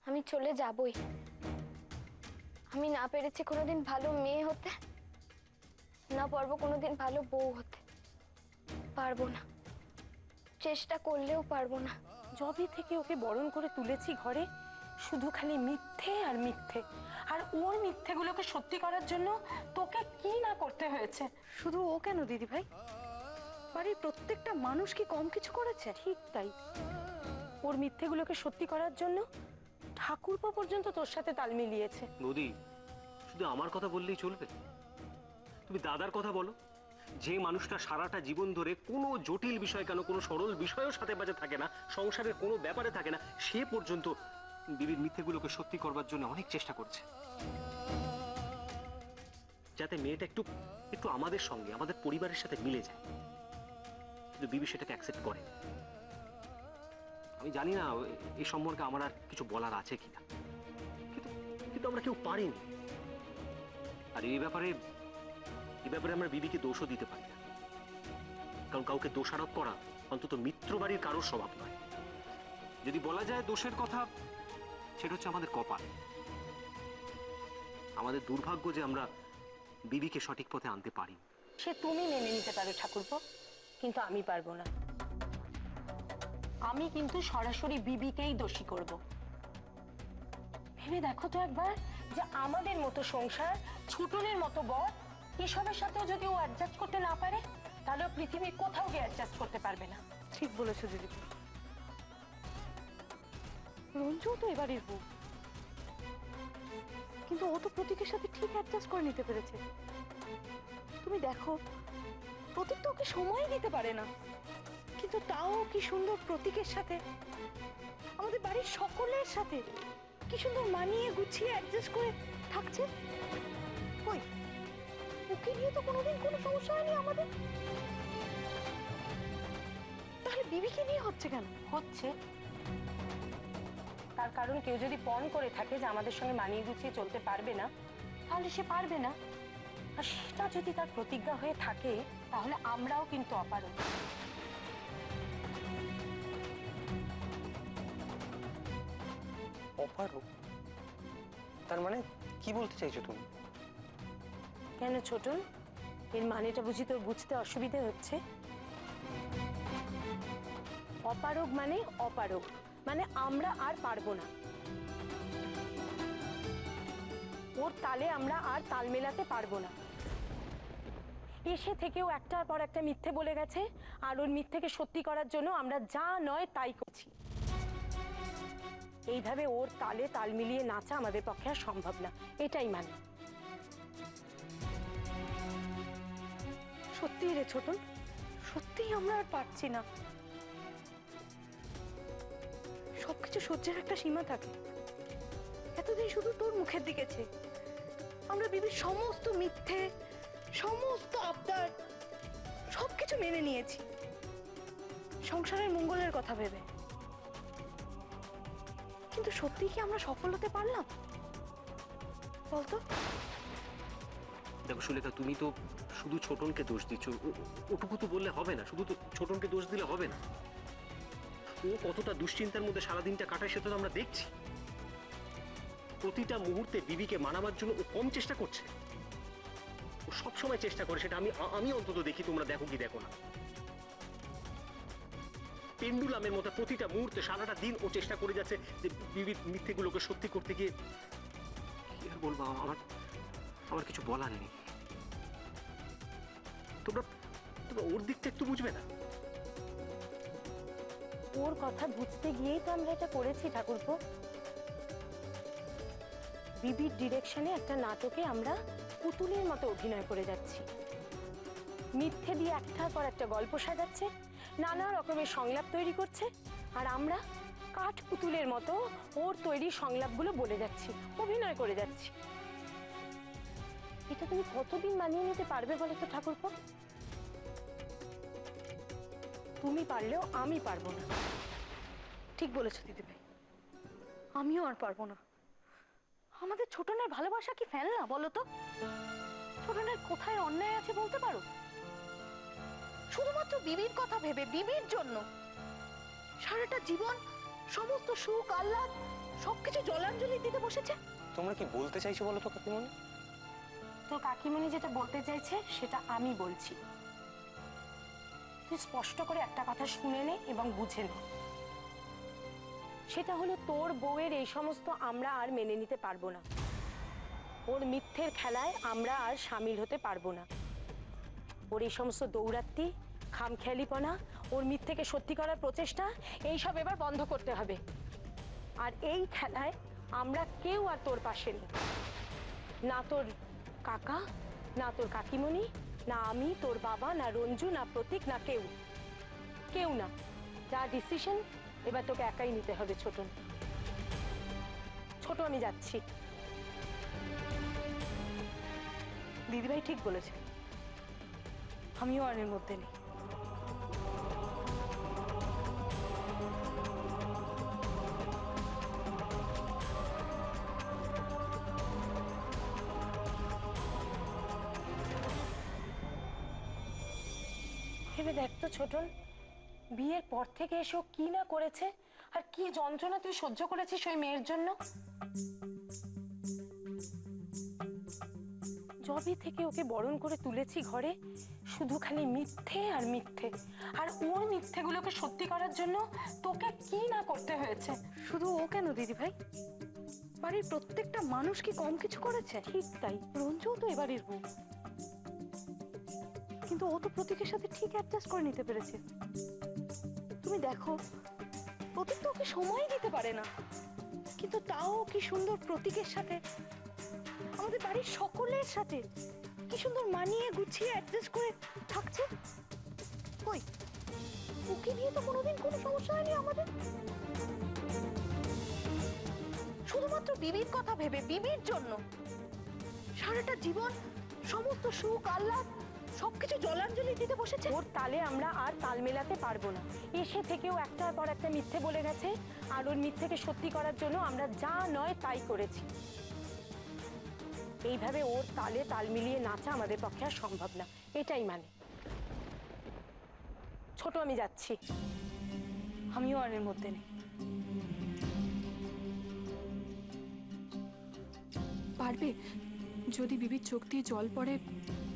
আমি চলে যাবই। আমি না পেরেছি কোনোদিন ভালো মেয়ে হতে, না পারবো কোনোদিন ভালো বউ হতে। পারবো না, চেষ্টা করলেও পারবো না। যবে থেকে ওকে বরণ করে তুলেছি ঘরে, শুধু খালি মিথ্যে আর মিথ্যে। আর ওর মিথ্যেগুলোকে সত্যি করার জন্য তোকে কি না করতে হয়েছে। শুধু ও কেন দিদি ভাই, বাড়ির প্রত্যেকটা মানুষ কি কম কিছু করেছে? ঠিক তাই, ওর মিথ্যেগুলোকে সত্যি করার জন্য ঠাকুরপো পর্যন্ত তোর সাথে তাল মিলিয়েছে। নদী, শুধু আমার কথা বললেই চলবে? তুমি দাদার কথা বলো, যে মানুষটা সারাটা জীবন ধরে কোনো জটিল বিষয় কেন, কোনো সরল বিষয়ের সাথে বাজে থাকে না, সংসারের কোনো ব্যাপারে থাকে না, সে পর্যন্ত বিবির মিথ্যেগুলোকে সত্যি করবার জন্য অনেক চেষ্টা করছে, যাতে মেয়েটা একটু একটু আমাদের সঙ্গে, আমাদের পরিবারের সাথে মিলে যায়। কিন্তু বিবি সেটাকে অ্যাকসেপ্ট করে। আমি জানি না এই সম্পর্কে আমার আর কিছু বলার আছে কিনা, কিন্তু আমরা কেউ পারিনি। আর এই ব্যাপারে আমরা বিবিকে দোষও দিতে পারি না, কারণ কাউকে দোষারোপ করা অন্তত মিত্র বাড়ির কারোর স্বভাব নয়। যদি বলা যায় দোষের কথা, সেটা হচ্ছে আমাদের কপাল, আমাদের দুর্ভাগ্য যে আমরা বিবিকে সঠিক পথে আনতে পারি। সে তুমি মেনে নিতে পারো ঠাকুরপো, কিন্তু আমি পারবো না। আমি কিন্তু সরাসরি বিবিকেই দোষী করব। ভেবে দেখো তো একবার, যে আমাদের মতো সংসার, ছোটনের মতো বর, এসবের সাথেও যদি ও অ্যাডজাস্ট করতে না পারে, তাহলে পৃথিবীর কোথাও গিয়ে অ্যাডজাস্ট করতে পারবে না। ঠিক বলেছো দিদি। রঞ্জু তো এবারের বউ, কিন্তু ও তো প্রতীকের সাথে ঠিক অ্যাডজাস্ট করে নিতে পেরেছে। তুমি দেখো, প্রতীক তো ওকে সময় দিতে পারে না, কিন্তু তাও কি সুন্দর প্রতীকের সাথে, আমাদের বাড়ির সকলের সাথে কি সুন্দর মানিয়ে গুছিয়ে অ্যাডজাস্ট করে থাকছে। কই, ওকে নিয়ে তো কোনোদিন কোনো সমস্যা হয়নি আমাদের। তাহলে বিবিকে নিয়ে হচ্ছে কেন? হচ্ছে তার কারণ, কেউ যদি পণ করে থাকে যে আমাদের সঙ্গে মানিয়ে গুছিয়ে চলতে পারবে না, তাহলে সে পারবে না। আর সেটা যদি তার প্রতিজ্ঞা হয়ে থাকে, তাহলে আমরাও কিন্তু অপারগ। অপারগ? তার মানে কি বলতে চাইছো তুমি? কেন ছোটন, এর মানেটা বুঝি তোর বুঝতে অসুবিধে হচ্ছে? অপারগ মানে অপারগ, মানে আমরা আর পারবো না। ওর তালে আমরা আর তাল মেলাতে পারবো না। এসে থেকেও একটার পর একটা মিথ্যে বলে গেছে, আর ওর মিথ্যেকে সত্যি করার জন্য আমরা যা নয় তাই করছি। এইভাবে ওর তালে তাল মিলিয়ে নাচা আমাদের পক্ষে আর সম্ভব না, এটাই মানে। সত্যি রে ছোটন, সত্যি আমরা আর পারছি না। সবকিছু সহ্যের একটা সীমা থাকে। এতদিন শুধু তোর মুখের দিকে চেয়ে আমরা বিবির সমস্ত মিথ্যে, সমস্ত আবদার, সবকিছু মেনে নিয়েছি সংসারের মঙ্গলের কথা ভেবে। কিন্তু সত্যি কি আমরা সফল হতে পারলাম বলতো? দেখো সুলেখা, তুমি তো শুধু ছোটনকে দোষ দিচ্ছ, ওটুকু তো বললে হবে না। শুধু তো ছোটনকে দোষ দিলে হবে না। ও কতটা দুশ্চিন্তার মধ্যে সারাদিনটা কাটায় সেটা তো আমরা দেখছি। প্রতিটা মুহূর্তে বিবিকে মানাবার জন্য ও কম চেষ্টা করছে। ও সবসময় চেষ্টা করে, সেটা আমি অন্তত দেখি, তোমরা দেখো কি দেখো না। পেন্ডুলামের মতো প্রতিটা মুহূর্তে সারাটা দিন ও চেষ্টা করে যাচ্ছে যে বিবির মিথ্যেগুলোকে সত্যি করতে গিয়ে। কি আর বলবো, আমার কিছু বলার নেই। তোমরা ওর দিকটা একটু বুঝবে না? ওর কথা বুঝতে গিয়েই তো আমরা এটা করেছি ঠাকুরপো। বিবির ডিরেকশনে একটা নাটকে আমরা পুতুলের মতো অভিনয় করে যাচ্ছি। মিথ্যে দিয়ে একটার পর একটা গল্প সাজাচ্ছে, নানা রকমের সংলাপ তৈরি করছে, আর আমরা কাঠ পুতুলের মতো ওর তৈরি সংলাপগুলো বলে যাচ্ছি, অভিনয় করে যাচ্ছি। এটা তুমি কতদিন মানিয়ে নিতে পারবে বলো তো ঠাকুরপো? তুমি পারলেও আমি পারবো না। ঠিক বলেছো দিদি ভাই, আমিও আর পারবো না। আমাদের ছোটনের ভালোবাসা কি ফেলনা বলো তো? ছোটনের কোথায় অন্যায় আছে বলতে পারো? শুধুমাত্র শুধুমাত্র বিবির কথা ভেবে, বিবির জন্য সারাটা জীবন সমস্ত সুখ আহ্লাদ সবকিছু জলাঞ্জলি দিতে বসেছে। তোমরা কি বলতে চাইছো বলো তো কাকিমণি? তো কাকিমণি যেটা বলতে চাইছে সেটা আমি বলছি। তুই স্পষ্ট করে একটা কথা শুনে নে এবং বুঝে নে। সেটা হলো তোর বউয়ের এই সমস্ত আমরা আর মেনে নিতে পারবো না। ওর মিথ্যের খেলায় আমরা আর সামিল হতে পারবো না। ওর এই সমস্ত দৌরাত্মি, খামখেয়ালিপনা, ওর মিথ্যেকে সত্যি করার প্রচেষ্টা, এইসব এবার বন্ধ করতে হবে। আর এই খেলায় আমরা কেউ আর তোর পাশে নেই। না তোর কাকা, না তোর কাকিমণি, না আমি, তোর বাবা, না রঞ্জু, না প্রতীক, না কেউ, কেউ না। যা ডিসিশন এবার তোকে একাই নিতে হবে ছোটন। ছোট, আমি যাচ্ছি। দিদিভাই ঠিক বলেছে, আমিও আর এর মধ্যে নেই। ভেবে দেখ তো ছোটন, বিয়ের পর থেকে এসে ও কি না করেছে, আর কি যন্ত্রণা তুই সহ্য করেছিস ওই মেয়ের জন্য। জবে থেকে ওকে বরণ করে তুলেছি ঘরে, শুধু খালি মিথ্যে আর মিথ্যে। আর ওর মিথ্যেগুলোকে সত্যি করার জন্য তোকে কি না করতে হয়েছে। শুধু ও কেন দিদিভাই, বাড়ির প্রত্যেকটা মানুষ কি কম কিছু করেছে? ঠিক তাই, রঞ্জুও তো এবাড়ির বউ, কিন্তু ও তো প্রতীকের সাথে ঠিক অ্যাডজাস্ট করে নিতে পেরেছে। তুমি দেখো, প্রতীক তো ওকে সময়ই দিতে পারে না, কিন্তু তাও কি সুন্দর প্রতীকের সাথে, আমাদের বাড়ির সকলের সাথে কি সুন্দর মানিয়ে গুছিয়ে অ্যাডজাস্ট করে থাকছে। কই, ওকে নিয়ে তো কোনোদিন কোনো সমস্যা হয়নি আমাদের। শুধুমাত্র বিবির কথা ভেবে, বিবির জন্য সারাটা জীবন সমস্ত সুখ আহ্লাদ সবকিছু জলাঞ্জলি দিতে বসেছে। ওর তালে আমরা আর তাল মেলাতে পারবো না। এসে থেকেও একটার পর একটা মিথ্যে বলে গেছে, আর ওর মিথ্যেকে সত্যি করার জন্য আমরা যা নয় তাই করেছি। এইভাবে ওর তালে তাল মিলিয়ে নাচা আমাদের পক্ষে আর সম্ভব না, এটাই মানে। ছোট, আমি যাচ্ছি। আমিও আর এর মধ্যে নেই। পারবে যদি বিবির চোখ দিয়ে জল পড়ে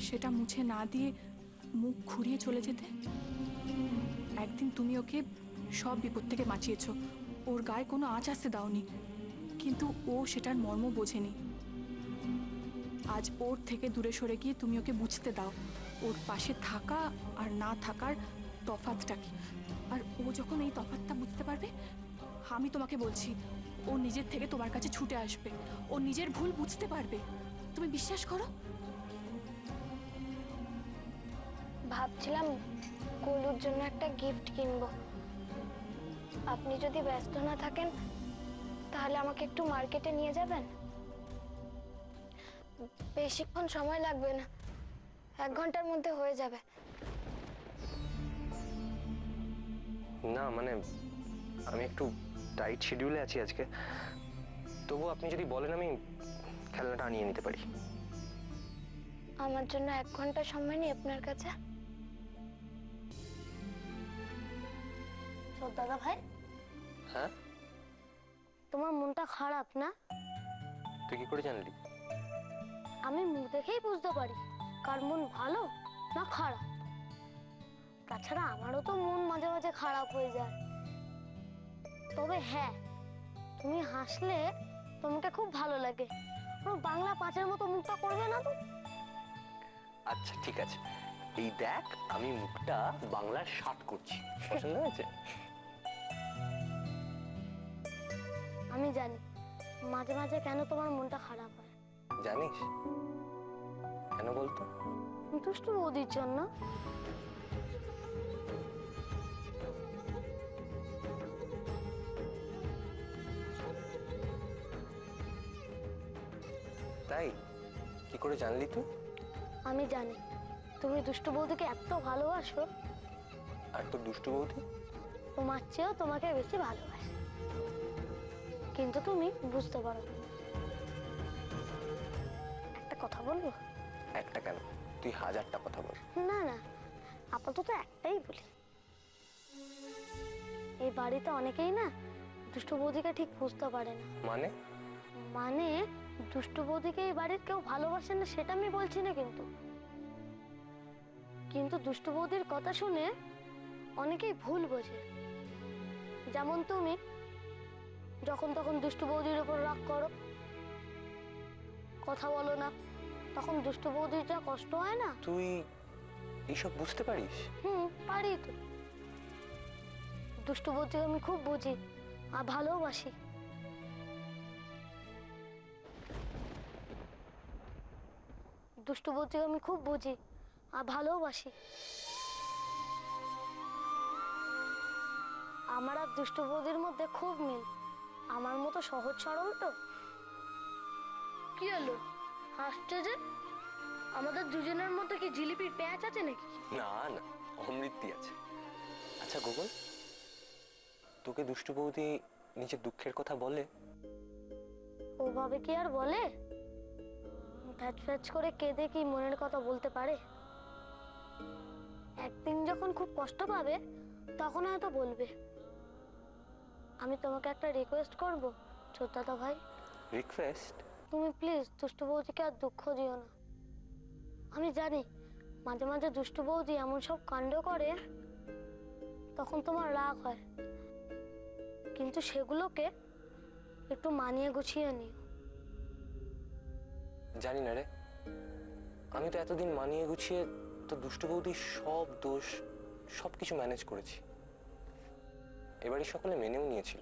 সেটা মুছে না দিয়ে মুখ ঘুরিয়ে চলে যেতে? একদিন তুমি ওকে সব বিপদ থেকে বাঁচিয়েছো, ওর গায়ে কোনো আঁচ আসতে দাওনি, কিন্তু ও সেটার মর্ম বোঝেনি। আজ ওর থেকে দূরে সরে গিয়ে তুমি ওকে বুঝতে দাও ওর পাশে থাকা আর না থাকার তফাৎটা কি। আর ও যখন এই তফাৎটা বুঝতে পারবে, আমি তোমাকে বলছি, ও নিজের থেকে তোমার কাছে ছুটে আসবে, ও নিজের ভুল বুঝতে পারবে। তুমি বিশ্বাস করো। ভাবছিলাম গোলুর জন্য একটা গিফট কিনবো। আপনি যদি ব্যস্ত না থাকেন তাহলে আমাকে একটু মার্কেটে নিয়ে যাবেন। বেশিক্ষণ সময় লাগবে না, 1 ঘন্টার মধ্যে হয়ে যাবে। না মানে আমি একটু টাইট শিডিউলে আছি আজকে, তবু আপনি যদি বলেন আমি খেলনাটা আনিয়ে নিতে পারি। আমার জন্য 1 ঘন্টা সময় নেই আপনার কাছে? দাদা ভাই, হ্যাঁ, তোমার মনটা খারাপ না? তুই কি করে জানলি? আমি মুখ দেখেই বুঝতে পারি কার মন ভালো না খারাপ। তাছাড়া আমারও তো মন মাঝে মাঝে খারাপ হয়ে যায়। তবে হ্যাঁ, তুমি হাসলে তোমাকে খুব ভালো লাগে। পুরো বাংলা পাঁচের মতো মুখটা করবে না তো? আচ্ছা ঠিক আছে, এই দেখ আমি মুখটা বাংলার 7 করছি, পছন্দ হয়েছে? আমি জানি মাঝে মাঝে কেন তোমার মনটা খারাপ হয়। জানিস কেন বলতো? দুষ্টু বৌদির জন্য। তাই? কি করে জানলি তুই? আমি জানি তুমি দুষ্টু বৌদিকে এত ভালোবাসো, আর তোর দুষ্টু বৌদি? তোমার চেয়েও তোমাকে বেশি ভালোবাসে, কিন্তু তুমি বুঝতে পারো না। একটা কথা বলবো? একটা কেন, তুই 1000টা কথা বল। না না, আপাতত একটাই বলি, এই বাড়িতে অনেকেই না দুষ্টু বৌদিকে ঠিক বুঝতে পারে না। মানে? মানে দুষ্টু বৌদিকে এই বাড়ির কেউ ভালোবাসে না সেটা আমি বলছি না, কিন্তু কিন্তু দুষ্টু বৌদির কথা শুনে অনেকেই ভুল বোঝে। যেমন তুমি যখন তখন দুষ্টু বৌদির উপর রাগ করো, কথা বলো না, তখন দুষ্টু বৌদির যা কষ্ট হয় না। তুই এইসব বুঝতে পারিস? পারি তো। দুষ্টু বৌদিকে আমি খুব বুঝি আর ভালোবাসি। দুষ্টু বৌদিকে আমি খুব বুঝি আর ভালোবাসি। আমার আর দুষ্টু বৌদির মধ্যে খুব মিল। আমার মতো সহজ সরল তো। কি হলো, হাসছে যে? আমাদের দুজনের মধ্যে কি জিলিপির প্যাঁচ আছে নাকি? না না, অমৃতি আছে। আচ্ছা গোগল, তোকে দুষ্টু বৌদি নিজের দুঃখের কথা বলে? ওভাবে কি আর বলে? ফ্যাচ ফ্যাচ করে কেঁদে কি মনের কথা বলতে পারে? একদিন যখন খুব কষ্ট পাবে তখন হয়তো বলবে। আমি তোমাকে একটা রিকোয়েস্ট করব ছোটদাদা ভাই। রিকোয়েস্ট? তুমি প্লিজ দুষ্টু বৌদিকে আর দুঃখ দিও না। আমি জানি মাঝে মাঝে দুষ্টু বৌদি এমন সব কাণ্ড করে তখন তোমার রাগ হয়, কিন্তু সেগুলোকে একটু মানিয়ে গুছিয়ে নিও। জানি না রে, আমি তো এতদিন মানিয়ে গুছিয়ে তো দুষ্টু বৌদির সব দোষ সবকিছু ম্যানেজ করেছি। এবারই সকলে মেনেও নিয়েছিল,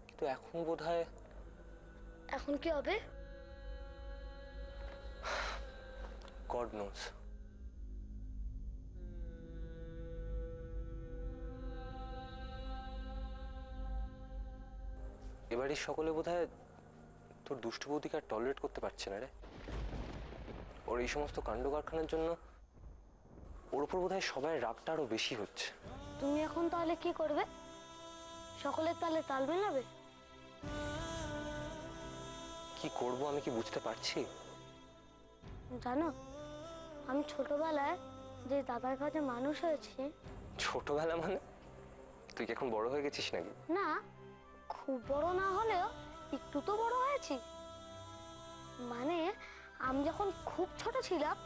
কিন্তু এখন বোধহয়। এখন কি হবে? God knows. এবারই সকলে বোধহয় তোর দুষ্টু বৌদিকে আর টলারেট করতে পারছে না রে। ওর এই সমস্ত কাণ্ড কারখানার জন্য ওর উপর বোধহয় সবাই রাগটা আরো বেশি হচ্ছে। তুমি এখন তাহলে কি করবে? সকলের তালে তাল মেলাবে? কি করব আমি কি বুঝতে পারছি? জানো, আমি ছোটবেলায় যে দাদার কাছে মানুষ হয়েছি। ছোটবেলা মানে? তুই কি এখন বড় হয়ে গেছিস নাকি? না, খুব বড় না হলেও একটু তো বড় হয়েছি। মানে আমি যখন খুব ছোট ছিলাম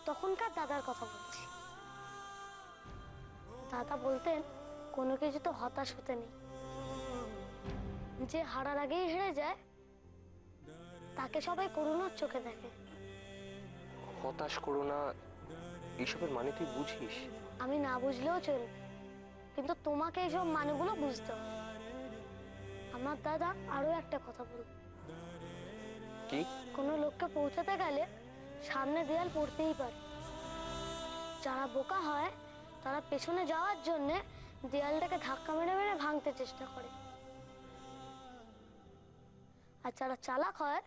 তখনকার দাদার কথা বলছি। দাদা বলতেন কোনো কিছু তো হতাশ হতে নেই, যে হারার আগেই হেরে যায় তাকে সবাই করুণার চোখে দেখে। হতাশ করো না, এইসবের মানে তুই বুঝিস? আমি না বুঝলেও চলবে, কিন্তু তোমাকে এইসব মানেগুলো বুঝতে হবে। আমার দাদা আরো একটা কথা বলল। কি? কোনো লোককে পৌঁছাতে গেলে সামনে দেয়াল পড়তেই পারে। যারা বোকা হয় তারা পেছনে যাওয়ার জন্য দেয়ালটাকে ধাক্কা মেরে মেরে ভাঙতে চেষ্টা করে, আর যারা চালাক হয়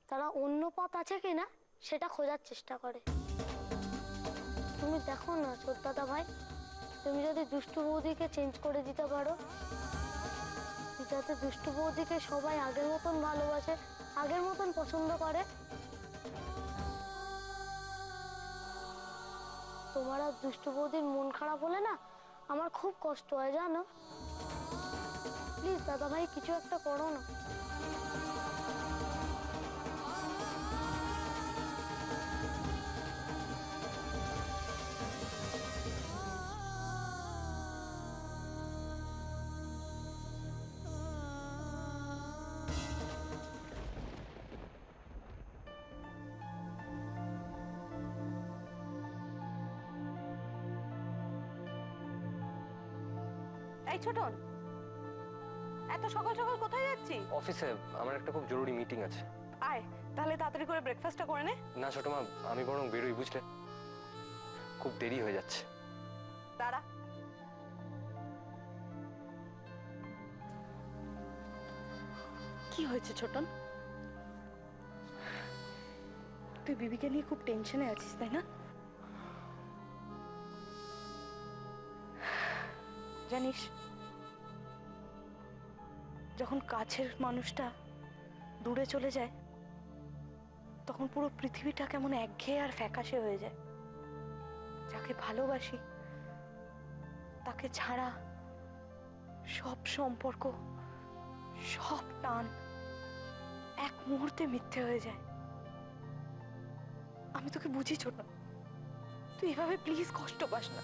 তারা অন্য পথ আছে কিনা সেটা খোঁজার চেষ্টা করে। তুমি দেখো না ছোটদাদা ভাই, তুমি যদি দুষ্টু বৌদিকে চেঞ্জ করে দিতে পারো, যাতে দুষ্টু বৌদিকে সবাই আগের মতন ভালোবাসে, আগের মতন পছন্দ করে, তোমার আর দুষ্টু বৌদির মন খারাপ হলে না আমার খুব কষ্ট হয় জানো। প্লিজ দাদা ভাই কিছু একটা করো না। এই ছোটন, এত সকাল সকাল কোথায় যাচ্ছি? অফিসে আমার একটা খুব জরুরি মিটিং আছে। আয় তাহলে তাড়াতাড়ি করে ব্রেকফাস্টটা করে নে। না ছোট মা, আমি বরং বেরোই, বুঝলে খুব দেরি হয়ে যাচ্ছে। দাঁড়া, কি হয়েছে ছোটন? তুই বিবিকে নিয়ে খুব টেনশনে আছিস তাই না? জানিস, যখন কাছের মানুষটা দূরে চলে যায় তখন পুরো পৃথিবীটা কেমন একঘেয়ে আর ফ্যাকাশে হয়ে যায়। যাকে ভালোবাসি ওকে ছাড়া সব সম্পর্ক, সব টান এক মুহূর্তে মিথ্যে হয়ে যায়। আমি তোকে বুঝি ছোট, তুই এভাবে প্লিজ কষ্ট পাস না।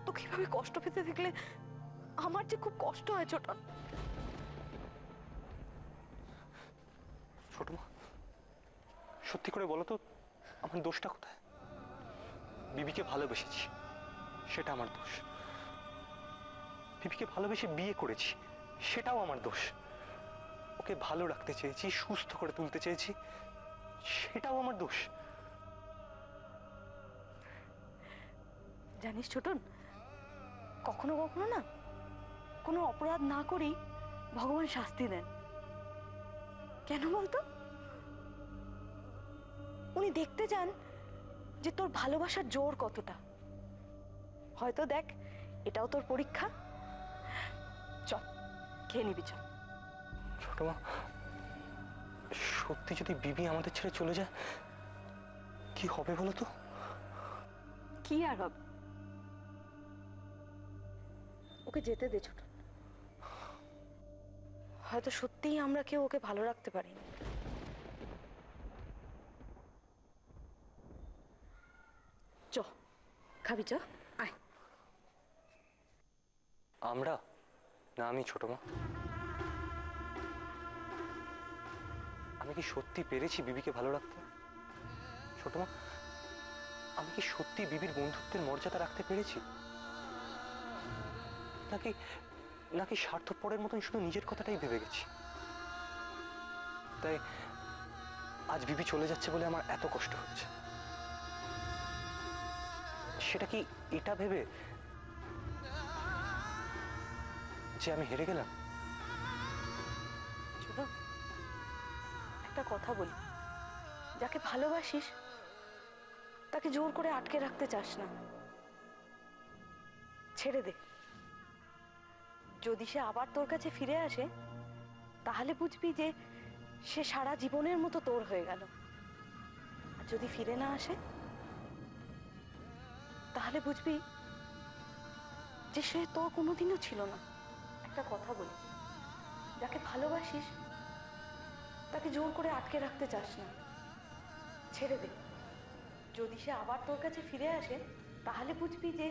তোকে এভাবে কষ্ট পেতে দেখলে আমার যে খুব কষ্ট হয় ছোট। ছোট মা, সত্যি করে বলো তো আমার দোষটা কোথায়? বিবিকে ভালোবেসেছি, সেটা আমার দোষ। বিবিকে ভালোবেসে বিয়ে করেছি, সেটাও আমার দোষ। ওকে ভালো রাখতে চেয়েছি, সুস্থ করে তুলতে চেয়েছি, সেটাও আমার দোষ। জানিস ছোটন, কখনো কখনো না কোনো অপরাধ না করেই ভগবান শাস্তি দেন। কেন বলতো? উনি দেখতে চান যে তোর ভালোবাসার জোর কতটা। হয়তো দেখ, এটাও তোর পরীক্ষা। চল খেয়ে নিবি, চল। ছোট মা, সত্যি যদি বিবি আমাদের ছেড়ে চলে যায় কি হবে বলো তো? কি আর হবে, ওকে যেতে দে ছোট। হয়তো সত্যিই আমরা কেউ ওকে ভালো রাখতে পারিনি। চ খাবি, চ আয়। আমরা না, আমি ছোট মা। আমি কি সত্যি পেরেছি বিবিকে ভালো রাখতে? ছোট মা, আমি কি সত্যি বিবির বন্ধুত্বের মর্যাদা রাখতে পেরেছি? নাকি নাকি স্বার্থপরের মতন শুধু নিজের কথাটাই ভেবে গেছি? তাই আজ বিবি চলে যাচ্ছে বলে আমার এত কষ্ট হচ্ছে। সেটা কি এটা ভেবে যে আমি হেরে গেলাম? ছোট, একটা কথা বলি, যাকে ভালোবাসিস তাকে জোর করে আটকে রাখতে চাস না। ছেড়ে দে। যদি সে আবার তোর কাছে ফিরে আসে তাহলে বুঝবি যে সে সারা জীবনের মতো তোর হয়ে গেল। আর যদি ফিরে না আসে তাহলে বুঝবি যে সে তোর কোনোদিনও ছিল না। একটা কথা বলি, যাকে ভালোবাসিস তাকে জোর করে আটকে রাখতে চাস না। ছেড়ে দে। যদি সে আবার তোর কাছে ফিরে আসে তাহলে বুঝবি যে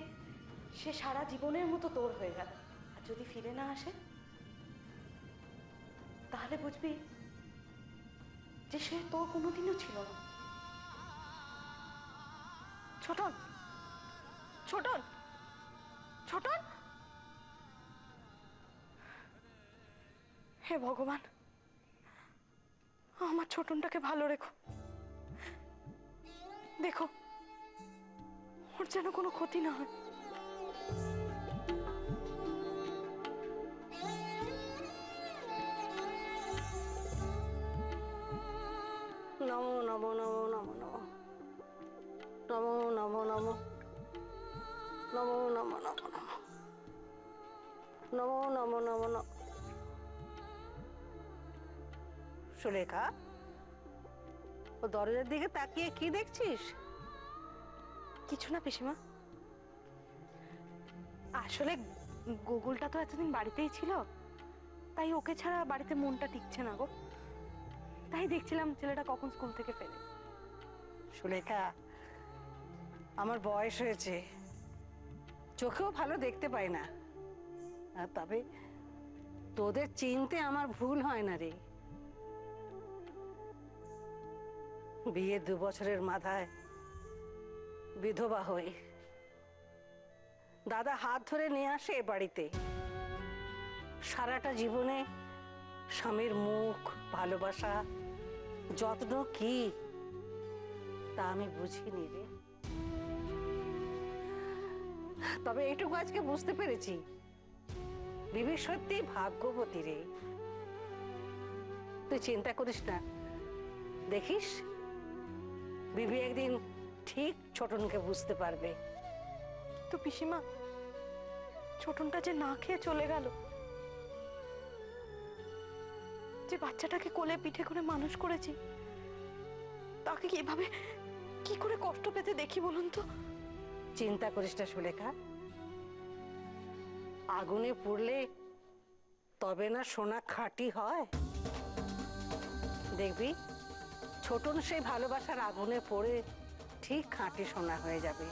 সে সারা জীবনের মতো তোর হয়ে গেল। আর যদি ফিরে না আসে তাহলে বুঝবি যে সে তোর কোনোদিনও ছিল না। ছোটন, ছোটন, ছোটন। হে ভগবান, আমার ছোটনটাকে ভালো রেখো। দেখো ওর যেন কোনো ক্ষতি না হয়। নমো নমো নমো নমো নমো নমো নমো নমো নমো নমো নমো নমো নমো নমো নমো। সুলেখা, ও দরজার দিকে তাকিয়ে কি দেখছিস? কিছু না পিসিমা, আসলে গুগলটা তো এতদিন বাড়িতেই ছিল, তাই ওকে ছাড়া বাড়িতে মনটা টিকছে না গো। তাই দেখছিলাম ছেলেটা কখন স্কুল থেকে ফেরে। সুলেখা, আমার বয়স হয়েছে, চোখেও ভালো দেখতে পাই না। আর তবে তোদের চিনতে আমার ভুল হয় না রে। বিয়ের 2 বছরের মাথায় বিধবা হই। দাদা হাত ধরে নিয়ে আসে এ বাড়িতে। সারাটা জীবনে স্বামীর মুখ, ভালোবাসা, যত্ন কি তা আমি বুঝিনি রে। তবে এটুকু আজকে বুঝতে পেরেছি, বিবি সত্যি ভাগ্যবতী রে। তুই চিন্তা করিস না, দেখিস বিবি একদিন ঠিক ছোটনকে বুঝতে পারবে। তো পিসিমা, ছোটনটা যে না খেয়ে চলে গেল, যে বাচ্চাটাকে কোলে পিঠে করে মানুষ করেছি, তাকে এভাবে কি করে কষ্ট পেতে দেখি বলুন তো? চিন্তা করিস না সুলেখা, আগুনে পুড়লে তবে না সোনা খাঁটি হয়। দেখবি ছোটন সেই ভালোবাসার আগুনে পড়ে ঠিক খাঁটি সোনা হয়ে যাবে।